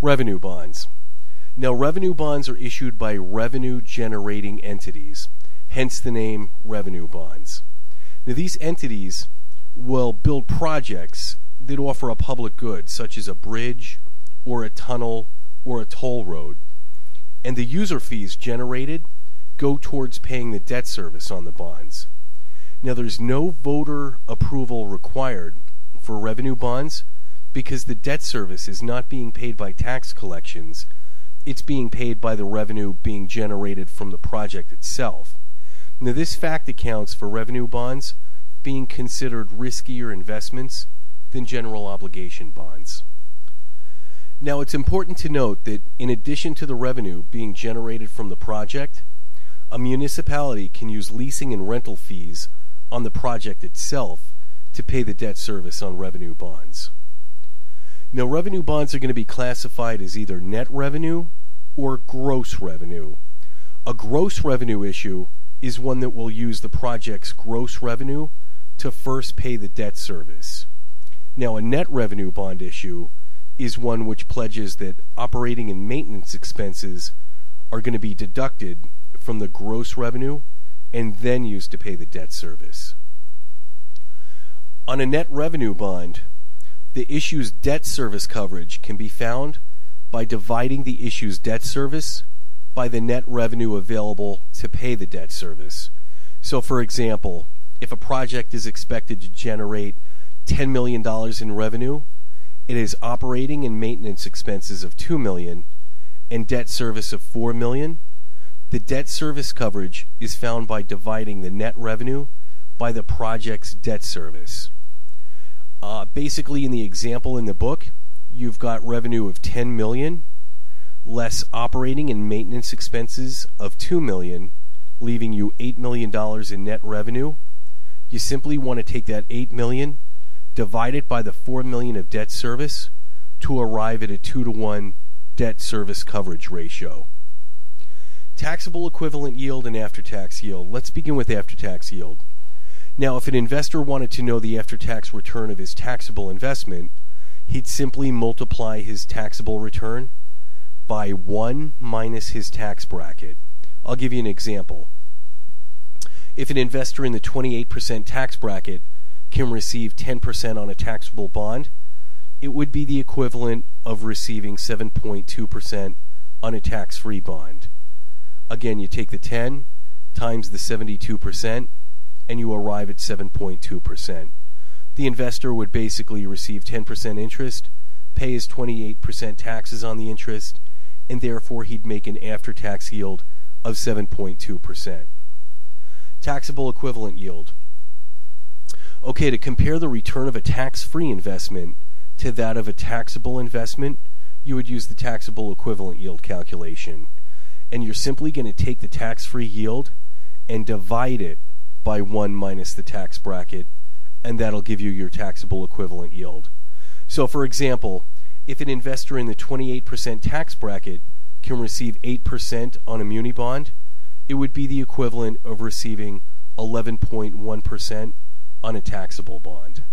Revenue bonds. Now, revenue bonds are issued by revenue-generating entities, hence the name revenue bonds. Now, these entities will build projects that offer a public good, such as a bridge, or a tunnel, or a toll road, and the user fees generated go towards paying the debt service on the bonds. Now, there's no voter approval required for revenue bonds because the debt service is not being paid by tax collections. It's being paid by the revenue being generated from the project itself. Now, this fact accounts for revenue bonds being considered riskier investments than general obligation bonds. Now, it's important to note that in addition to the revenue being generated from the project, a municipality can use leasing and rental fees on the project itself to pay the debt service on revenue bonds. Now, revenue bonds are going to be classified as either net revenue or gross revenue. A gross revenue issue is one that will use the project's gross revenue to first pay the debt service. Now, a net revenue bond issue is one which pledges that operating and maintenance expenses are going to be deducted from the gross revenue and then used to pay the debt service. On a net revenue bond, the issue's debt service coverage can be found by dividing the issue's debt service by the net revenue available to pay the debt service. So, for example, if a project is expected to generate $10 million in revenue, it has operating and maintenance expenses of $2 million and debt service of $4 million. The debt service coverage is found by dividing the net revenue by the project's debt service. Basically, in the example in the book, you've got revenue of $10 million less operating and maintenance expenses of $2 million, leaving you $8 million in net revenue. You simply want to take that $8 million, divide it by the $4 million of debt service to arrive at a 2-to-1 debt service coverage ratio. Taxable equivalent yield and after-tax yield. Let's begin with after-tax yield. Now, if an investor wanted to know the after-tax return of his taxable investment, he'd simply multiply his taxable return by 1 minus his tax bracket. I'll give you an example. If an investor in the 28% tax bracket can receive 10% on a taxable bond, it would be the equivalent of receiving 7.2% on a tax-free bond. Again, you take the 10 times the 72%, and you arrive at 7.2%. The investor would basically receive 10% interest, pay his 28% taxes on the interest, and therefore he'd make an after-tax yield of 7.2%. Taxable equivalent yield. Okay, to compare the return of a tax-free investment to that of a taxable investment, you would use the taxable equivalent yield calculation. And you're simply going to take the tax-free yield and divide it by 1 minus the tax bracket, and that'll give you your taxable equivalent yield. So, for example, if an investor in the 28% tax bracket can receive 8% on a muni bond, it would be the equivalent of receiving 11.1% on a taxable bond.